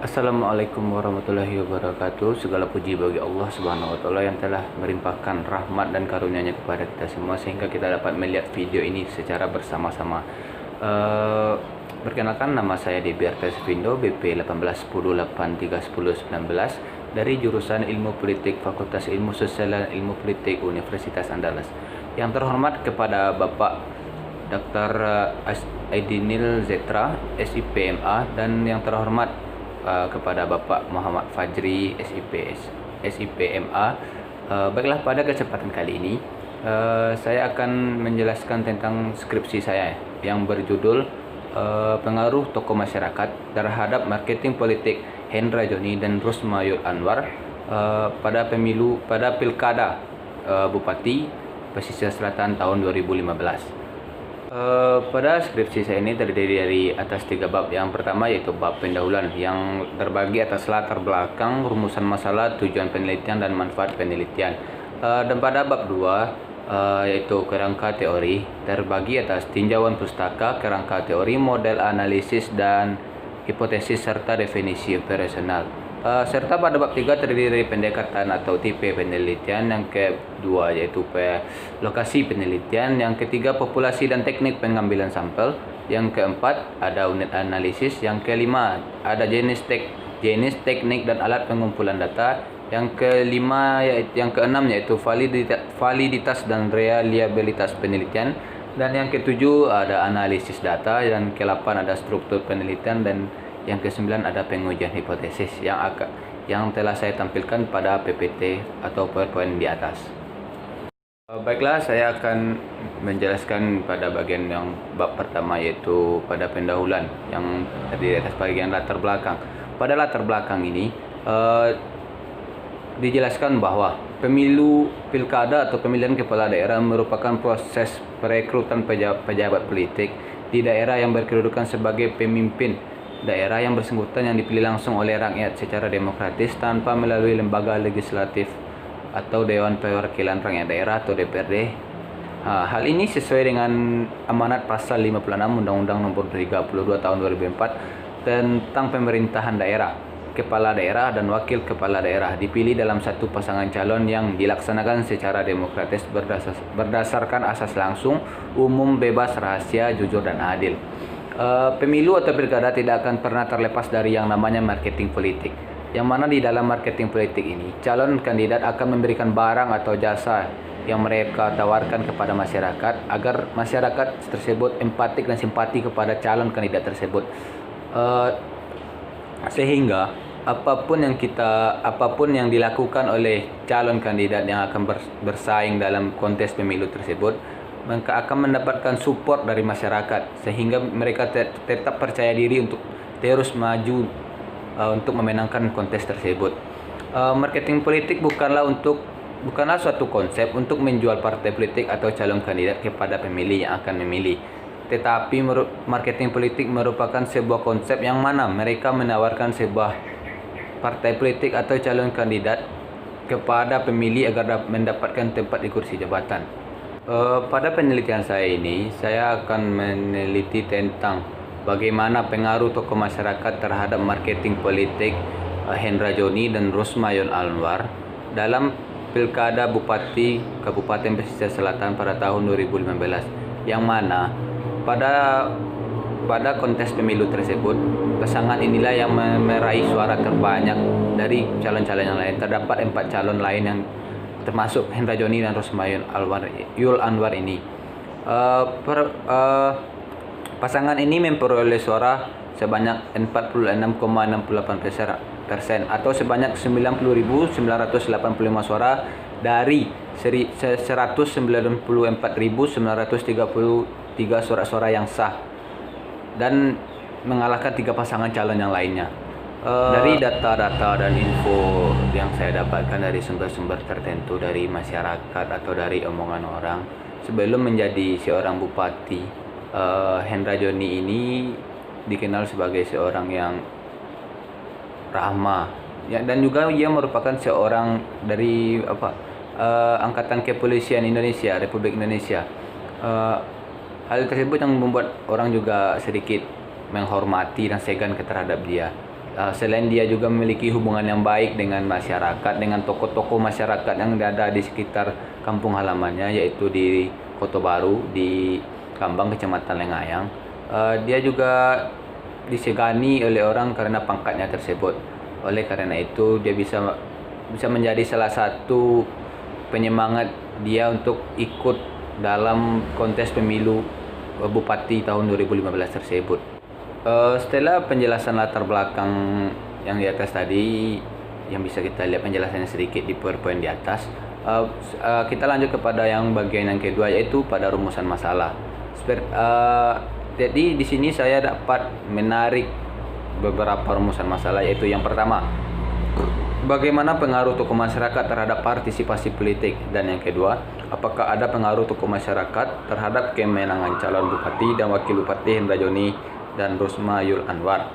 Assalamualaikum warahmatullahi wabarakatuh. Segala puji bagi Allah Subhanahu wa taala yang telah melimpahkan rahmat dan karunia-Nya kepada kita semua sehingga kita dapat melihat video ini secara bersama-sama. Eh, Perkenalkan, nama saya Debi Artesivindo, BP 1810831019 dari jurusan Ilmu Politik Fakultas Ilmu Sosial dan Ilmu Politik Universitas Andalas. Yang terhormat kepada Bapak Dr. Aidinil Zetra, SIPMA, dan yang terhormat kepada Bapak Muhammad Fajri, SIPMA. Baiklah, pada kesempatan kali ini saya akan menjelaskan tentang skripsi saya yang berjudul Pengaruh Tokoh Masyarakat Terhadap Marketing Politik Hendra Joni dan Rusmayul Anwar pada Pilkada Bupati Pesisir Selatan tahun 2015. Pada skripsi saya ini terdiri dari atas 3 bab. Yang pertama yaitu bab pendahuluan yang terbagi atas latar belakang, rumusan masalah, tujuan penelitian, dan manfaat penelitian. Dan pada bab 2 yaitu kerangka teori terbagi atas tinjauan pustaka, kerangka teori, model analisis, dan hipotesis serta definisi operasional. Serta pada bab 3 terdiri dari pendekatan atau tipe penelitian, yang kedua yaitu lokasi penelitian, yang ketiga populasi dan teknik pengambilan sampel, yang keempat ada unit analisis, yang kelima ada jenis, teknik, dan alat pengumpulan data, yang keenam yaitu validitas dan reliabilitas penelitian, dan yang ketujuh ada analisis data, dan ke-8 ada struktur penelitian, dan yang ke-9 ada pengujian hipotesis yang telah saya tampilkan pada PPT atau PowerPoint di atas. Baiklah, saya akan menjelaskan pada bagian yang bab pertama yaitu pada pendahuluan yang terdiri atas bagian latar belakang. Pada latar belakang ini dijelaskan bahwa pilkada atau pemilihan kepala daerah merupakan proses perekrutan pejabat politik di daerah yang berkedudukan sebagai pemimpin daerah yang bersangkutan yang dipilih langsung oleh rakyat secara demokratis tanpa melalui lembaga legislatif atau Dewan Perwakilan Rakyat Daerah atau DPRD. Hal ini sesuai dengan amanat pasal 56 Undang-Undang Nomor 32 Tahun 2004 tentang pemerintahan daerah. Kepala daerah dan wakil kepala daerah dipilih dalam satu pasangan calon yang dilaksanakan secara demokratis berdasarkan asas langsung, umum, bebas, rahasia, jujur, dan adil. Pemilu atau pilkada tidak akan pernah terlepas dari yang namanya marketing politik, yang mana di dalam marketing politik ini calon kandidat akan memberikan barang atau jasa yang mereka tawarkan kepada masyarakat agar masyarakat tersebut empatik dan simpati kepada calon kandidat tersebut, sehingga apapun yang dilakukan oleh calon kandidat yang akan bersaing dalam kontes pemilu tersebut, mereka akan mendapatkan support dari masyarakat sehingga mereka tetap percaya diri untuk terus maju untuk memenangkan kontes tersebut. Marketing politik bukanlah suatu konsep untuk menjual partai politik atau calon kandidat kepada pemilih yang akan memilih. Tetapi marketing politik merupakan sebuah konsep yang mana mereka menawarkan sebuah partai politik atau calon kandidat kepada pemilih agar mendapatkan tempat di kursi jabatan. Pada penelitian saya ini, saya akan meneliti tentang bagaimana pengaruh tokoh masyarakat terhadap marketing politik Hendra Joni dan Rusmayul Anwar dalam Pilkada Bupati Kabupaten Pesisir Selatan pada tahun 2015, yang mana pada kontes pemilu tersebut pasangan inilah yang meraih suara terbanyak dari calon-calon yang lain. Terdapat 4 calon lain yang termasuk Hendra Joni dan Rusmayul Anwar ini. Pasangan ini memperoleh suara sebanyak 46,68% atau sebanyak 90.985 suara dari 194.933 suara-suara yang sah, dan mengalahkan 3 pasangan calon yang lainnya. Dari data-data dan info yang saya dapatkan dari sumber-sumber tertentu dari masyarakat atau dari omongan orang, sebelum menjadi seorang bupati, Hendra Joni ini dikenal sebagai seorang yang ramah, ya, dan juga ia merupakan seorang dari angkatan kepolisian Indonesia, Republik Indonesia. Hal tersebut yang membuat orang juga sedikit menghormati dan segan terhadap dia. Selain dia juga memiliki hubungan yang baik dengan masyarakat, dengan tokoh-tokoh masyarakat yang ada di sekitar kampung halamannya, yaitu di Kota Baru, di Kambang, Kecamatan Lengayang. Dia juga disegani oleh orang karena pangkatnya tersebut. Oleh karena itu, dia bisa menjadi salah satu penyemangat dia untuk ikut dalam kontes pemilu Bupati tahun 2015 tersebut. Setelah penjelasan latar belakang yang di atas tadi, yang bisa kita lihat penjelasannya sedikit di PowerPoint di atas, kita lanjut kepada yang bagian yang kedua, yaitu pada rumusan masalah. Jadi di sini saya dapat menarik beberapa rumusan masalah, yaitu yang pertama, bagaimana pengaruh tokoh masyarakat terhadap partisipasi politik, dan yang kedua, apakah ada pengaruh tokoh masyarakat terhadap kemenangan calon bupati dan wakil bupati Hendra Joni dan Rusma Yul Anwar.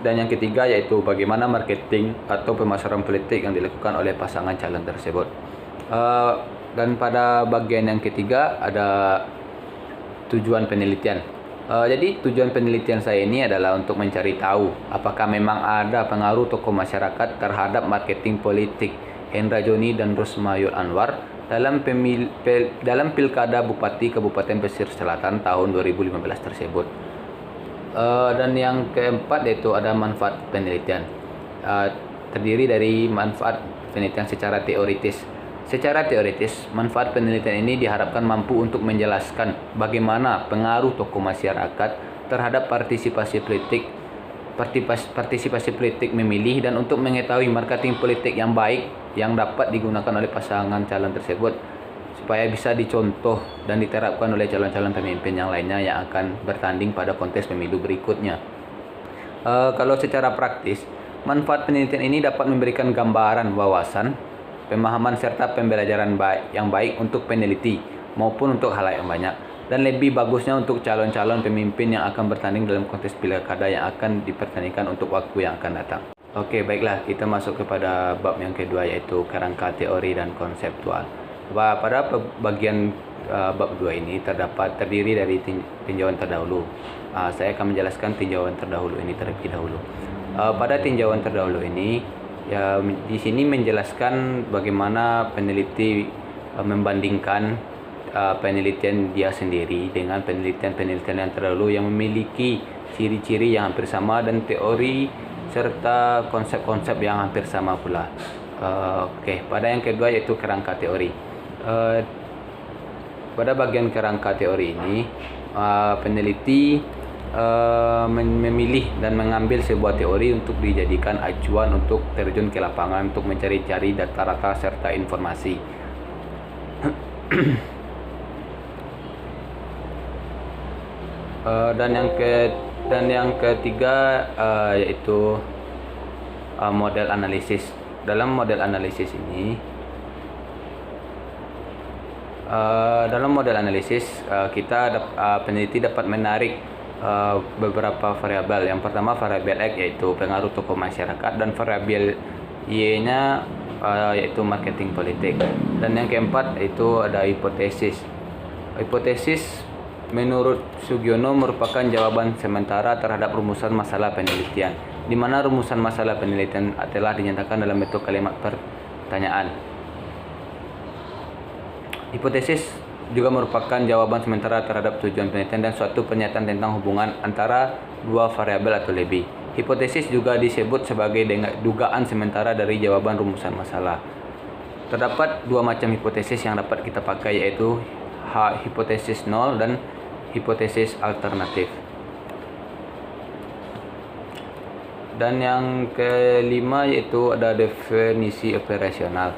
Dan yang ketiga yaitu bagaimana marketing atau pemasaran politik yang dilakukan oleh pasangan calon tersebut. Dan pada bagian yang ketiga ada tujuan penelitian. Jadi tujuan penelitian saya ini adalah untuk mencari tahu apakah memang ada pengaruh tokoh masyarakat terhadap marketing politik Hendra Joni dan Rusma Yul Anwar dalam pilkada Bupati Kabupaten Pesisir Selatan tahun 2015 tersebut. Dan yang keempat yaitu ada manfaat penelitian. Terdiri dari manfaat penelitian secara teoritis. Secara teoritis, manfaat penelitian ini diharapkan mampu untuk menjelaskan bagaimana pengaruh tokoh masyarakat terhadap partisipasi politik memilih, dan untuk mengetahui marketing politik yang baik yang dapat digunakan oleh pasangan calon tersebut supaya bisa dicontoh dan diterapkan oleh calon-calon pemimpin yang lainnya yang akan bertanding pada kontes pemilu berikutnya. Kalau secara praktis, manfaat penelitian ini dapat memberikan gambaran wawasan, pemahaman serta pembelajaran yang baik untuk peneliti maupun untuk halayak yang banyak, dan lebih bagusnya untuk calon-calon pemimpin yang akan bertanding dalam kontes pilkada yang akan dipertandingkan untuk waktu yang akan datang. Oke, baiklah, kita masuk kepada bab yang kedua, yaitu kerangka teori dan konseptual. Pada bagian bab 2 ini terdiri dari tinjauan terdahulu. Saya akan menjelaskan tinjauan terdahulu ini terlebih dahulu. Pada tinjauan terdahulu ini, ya, di sini menjelaskan bagaimana peneliti membandingkan penelitian dia sendiri dengan penelitian yang terdahulu yang memiliki ciri-ciri yang hampir sama dan teori serta konsep-konsep yang hampir sama pula. Oke, pada yang kedua yaitu kerangka teori. Pada bagian kerangka teori ini, peneliti memilih dan mengambil sebuah teori untuk dijadikan acuan untuk terjun ke lapangan untuk mencari-cari data-data serta informasi. Dan yang ketiga yaitu model analisis. Dalam model analisis ini, peneliti dapat menarik beberapa variabel. Yang pertama variabel X yaitu pengaruh tokoh masyarakat, dan variabel Y-nya yaitu marketing politik. Dan yang keempat itu ada hipotesis. Hipotesis menurut Sugiono merupakan jawaban sementara terhadap rumusan masalah penelitian, di mana rumusan masalah penelitian telah dinyatakan dalam bentuk kalimat pertanyaan. Hipotesis juga merupakan jawaban sementara terhadap tujuan penelitian dan suatu pernyataan tentang hubungan antara dua variabel atau lebih. Hipotesis juga disebut sebagai dugaan sementara dari jawaban rumusan masalah. Terdapat dua macam hipotesis yang dapat kita pakai, yaitu hipotesis nol dan hipotesis alternatif. Dan yang kelima yaitu ada definisi operasional.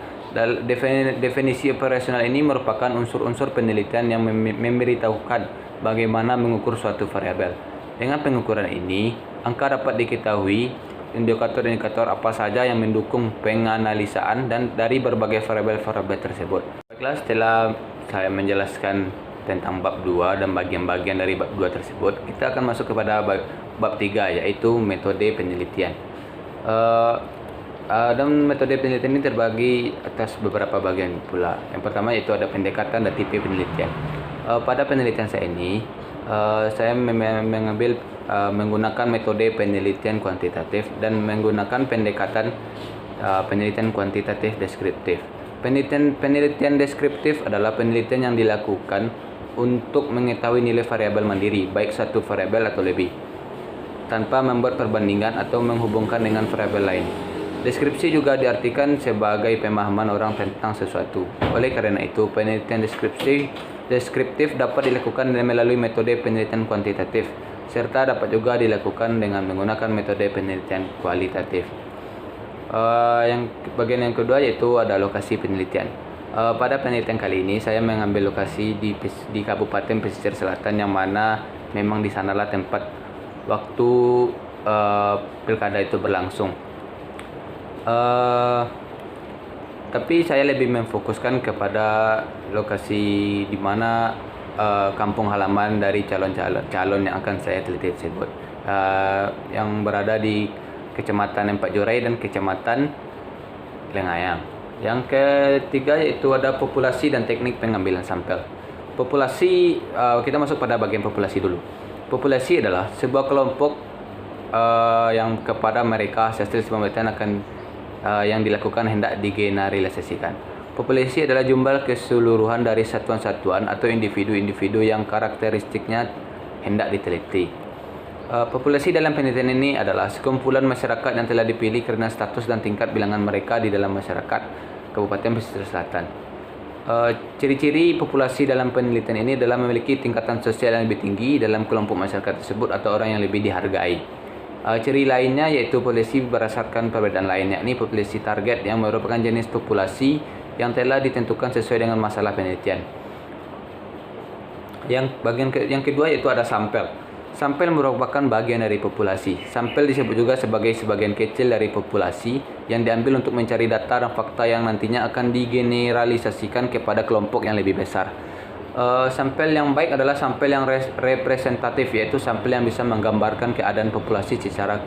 Definisi operasional ini merupakan unsur-unsur penelitian yang memberitahukan bagaimana mengukur suatu variabel. Dengan pengukuran ini, angka dapat diketahui indikator-indikator apa saja yang mendukung penganalisaan dan dari berbagai variabel-variabel tersebut. Baiklah, setelah saya menjelaskan tentang bab 2 dan bagian-bagian dari bab 2 tersebut, kita akan masuk kepada bab 3 yaitu metode penelitian. Dan metode penelitian ini terbagi atas beberapa bagian pula. Yang pertama yaitu ada pendekatan dan tipe penelitian. Pada penelitian saya ini, saya mengambil menggunakan metode penelitian kuantitatif dan menggunakan pendekatan penelitian kuantitatif deskriptif. Penelitian deskriptif adalah penelitian yang dilakukan untuk mengetahui nilai variabel mandiri, baik satu variabel atau lebih, tanpa membuat perbandingan atau menghubungkan dengan variabel lain. Deskripsi juga diartikan sebagai pemahaman orang tentang sesuatu. Oleh karena itu, penelitian deskriptif dapat dilakukan melalui metode penelitian kuantitatif, serta dapat juga dilakukan dengan menggunakan metode penelitian kualitatif. Yang bagian yang kedua yaitu ada lokasi penelitian. Pada penelitian kali ini saya mengambil lokasi di Kabupaten Pesisir Selatan, yang mana memang di sanalah tempat waktu pilkada itu berlangsung. Tapi saya lebih memfokuskan kepada lokasi di mana kampung halaman dari calon yang akan saya teliti tersebut, yang berada di Kecamatan Empat Jorai dan Kecamatan Lengayang. Yang ketiga yaitu ada populasi dan teknik pengambilan sampel. Populasi, kita masuk pada bagian populasi dulu. Populasi adalah sebuah kelompok yang kepada mereka hasil pemeriksaan akan yang dilakukan hendak digeneralisasikan. Populasi adalah jumlah keseluruhan dari satuan-satuan atau individu-individu yang karakteristiknya hendak diteliti. Populasi dalam penelitian ini adalah sekumpulan masyarakat yang telah dipilih karena status dan tingkat bilangan mereka di dalam masyarakat Kabupaten Pesisir Selatan. Ciri-ciri populasi dalam penelitian ini adalah memiliki tingkatan sosial yang lebih tinggi dalam kelompok masyarakat tersebut atau orang yang lebih dihargai. Ciri lainnya yaitu populasi berdasarkan perbedaan lain, yakni populasi target yang merupakan jenis populasi yang telah ditentukan sesuai dengan masalah penelitian. Yang kedua yaitu ada sampel. Sampel merupakan bagian dari populasi. Sampel disebut juga sebagai sebagian kecil dari populasi yang diambil untuk mencari data dan fakta yang nantinya akan digeneralisasikan kepada kelompok yang lebih besar. Sampel yang baik adalah sampel yang representatif, yaitu sampel yang bisa menggambarkan keadaan populasi secara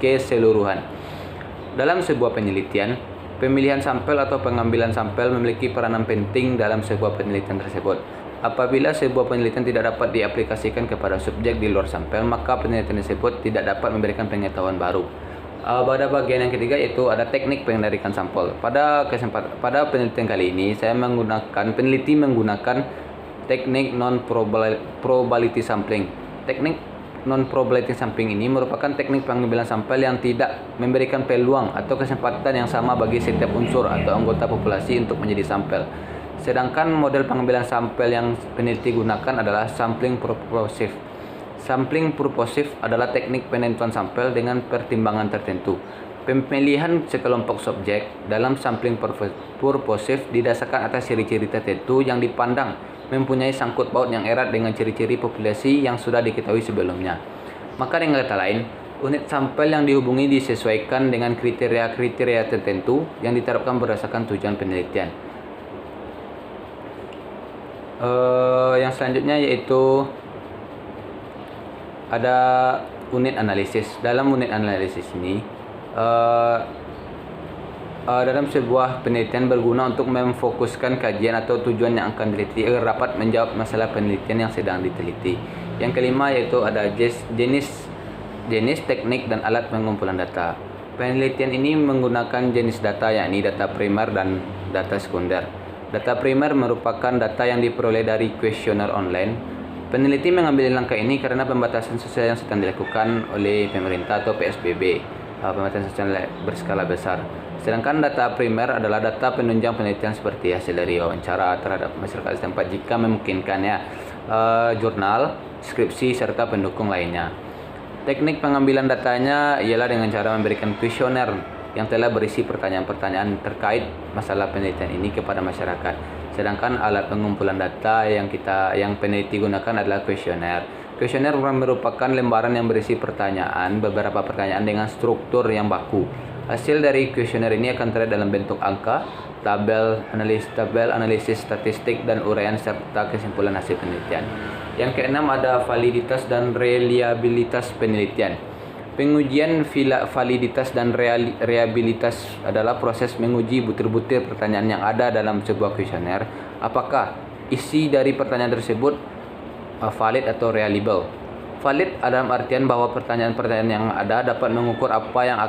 keseluruhan. Dalam sebuah penelitian, pemilihan sampel atau pengambilan sampel memiliki peranan penting dalam sebuah penelitian tersebut. Apabila sebuah penelitian tidak dapat diaplikasikan kepada subjek di luar sampel, maka penelitian tersebut tidak dapat memberikan pengetahuan baru. Pada bagian yang ketiga yaitu ada teknik penarikan sampel. Pada penelitian kali ini saya peneliti menggunakan teknik non-probability sampling. Teknik non-probability sampling ini merupakan teknik pengambilan sampel yang tidak memberikan peluang atau kesempatan yang sama bagi setiap unsur atau anggota populasi untuk menjadi sampel. Sedangkan model pengambilan sampel yang peneliti gunakan adalah sampling purposive. Sampling purposive adalah teknik penentuan sampel dengan pertimbangan tertentu. Pemilihan sekelompok subjek dalam sampling purposive didasarkan atas ciri-ciri tertentu yang dipandang mempunyai sangkut paut yang erat dengan ciri-ciri populasi yang sudah diketahui sebelumnya. Maka dengan kata lain, unit sampel yang dihubungi disesuaikan dengan kriteria-kriteria tertentu yang diterapkan berdasarkan tujuan penelitian. Yang selanjutnya yaitu ada unit analisis. Dalam unit analisis ini dalam sebuah penelitian berguna untuk memfokuskan kajian atau tujuan yang akan diteliti agar dapat menjawab masalah penelitian yang sedang diteliti. Yang kelima yaitu ada jenis teknik dan alat pengumpulan data. Penelitian ini menggunakan jenis data, yakni data primer dan data sekunder. Data primer merupakan data yang diperoleh dari kuesioner online. Peneliti mengambil langkah ini karena pembatasan sosial yang sedang dilakukan oleh pemerintah atau PSBB, pembatasan sosial berskala besar. Sedangkan data primer adalah data penunjang penelitian seperti hasil dari wawancara terhadap masyarakat setempat jika memungkinkan, jurnal, skripsi, serta pendukung lainnya. Teknik pengambilan datanya ialah dengan cara memberikan kuesioner yang telah berisi pertanyaan-pertanyaan terkait masalah penelitian ini kepada masyarakat. Sedangkan alat pengumpulan data yang peneliti gunakan adalah kuesioner. Kuesioner merupakan lembaran yang berisi beberapa pertanyaan dengan struktur yang baku. Hasil dari kuesioner ini akan terlihat dalam bentuk angka, tabel analisis statistik dan uraian serta kesimpulan hasil penelitian. Yang keenam ada validitas dan reliabilitas penelitian. Pengujian validitas dan reliabilitas adalah proses menguji butir-butir pertanyaan yang ada dalam sebuah kuesioner. Apakah isi dari pertanyaan tersebut valid atau reliable? Valid dalam artian bahwa pertanyaan-pertanyaan yang ada dapat mengukur apa yang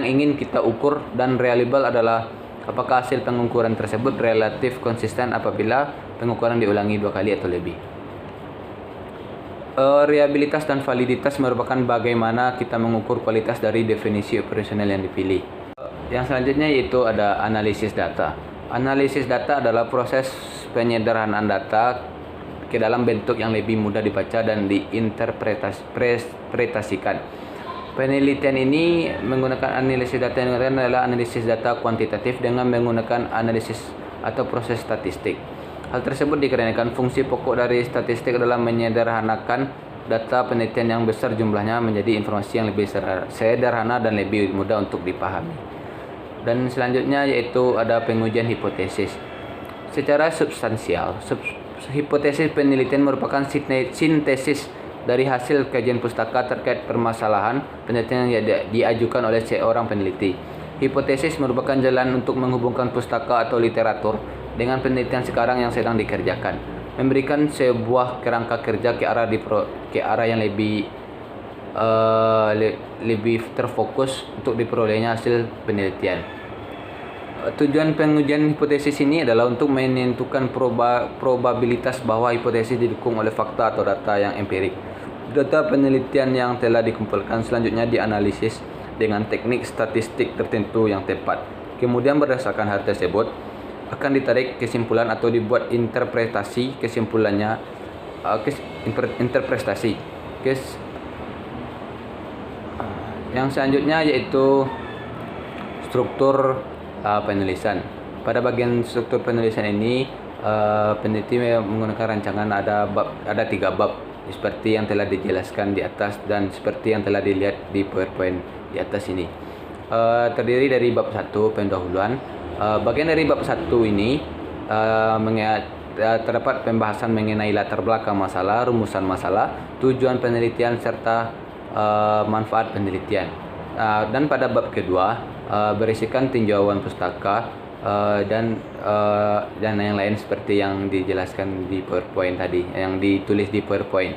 ingin kita ukur, dan reliable adalah apakah hasil pengukuran tersebut relatif konsisten apabila pengukuran diulangi 2 kali atau lebih. Reliabilitas dan validitas merupakan bagaimana kita mengukur kualitas dari definisi operasional yang dipilih. Yang selanjutnya yaitu ada analisis data. Analisis data adalah proses penyederhanaan data ke dalam bentuk yang lebih mudah dibaca dan diinterpretasikan. Penelitian ini menggunakan analisis data yang digunakan adalah analisis data kuantitatif dengan menggunakan analisis atau proses statistik. Hal tersebut dikarenakan fungsi pokok dari statistik adalah menyederhanakan data penelitian yang besar jumlahnya menjadi informasi yang lebih sederhana dan lebih mudah untuk dipahami. Dan selanjutnya yaitu ada pengujian hipotesis. Secara substansial, hipotesis penelitian merupakan sintesis dari hasil kajian pustaka terkait permasalahan penelitian yang diajukan oleh seorang peneliti. Hipotesis merupakan jalan untuk menghubungkan pustaka atau literatur dengan penelitian sekarang yang sedang dikerjakan, memberikan sebuah kerangka kerja ke arah yang lebih terfokus untuk diperolehnya hasil penelitian. Tujuan pengujian hipotesis ini adalah untuk menentukan probabilitas bahwa hipotesis didukung oleh fakta atau data yang empirik. Data penelitian yang telah dikumpulkan selanjutnya dianalisis dengan teknik statistik tertentu yang tepat. Kemudian berdasarkan hal tersebut akan ditarik kesimpulan atau dibuat interpretasi kesimpulannya. Yang selanjutnya yaitu struktur penulisan. Pada bagian struktur penulisan ini, peneliti menggunakan rancangan ada 3 bab seperti yang telah dijelaskan di atas dan seperti yang telah dilihat di PowerPoint di atas ini. Terdiri dari bab 1 pendahuluan. Bagian dari bab 1 ini terdapat pembahasan mengenai latar belakang masalah, rumusan masalah, tujuan penelitian serta manfaat penelitian. Dan pada bab kedua berisikan tinjauan pustaka dan yang lain seperti yang dijelaskan di PowerPoint tadi, yang ditulis di PowerPoint.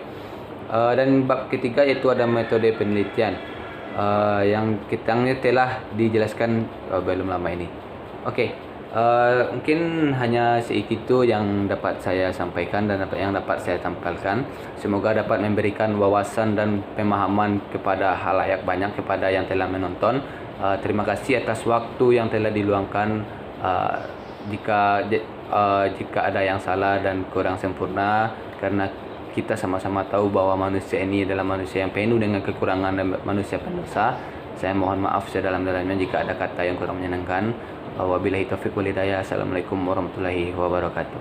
Dan bab ketiga yaitu ada metode penelitian yang telah dijelaskan belum lama ini. Mungkin hanya segitu yang dapat saya sampaikan dan yang dapat saya tampilkan. Semoga dapat memberikan wawasan dan pemahaman kepada halayak banyak, kepada yang telah menonton. Terima kasih atas waktu yang telah diluangkan. Jika ada yang salah dan kurang sempurna, karena kita sama-sama tahu bahwa manusia ini adalah manusia yang penuh dengan kekurangan dan manusia pendosa. Saya mohon maaf sedalam-dalamnya jika ada kata yang kurang menyenangkan. Wabillahi taufiq wal hidayah. Assalamualaikum warahmatullahi wabarakatuh.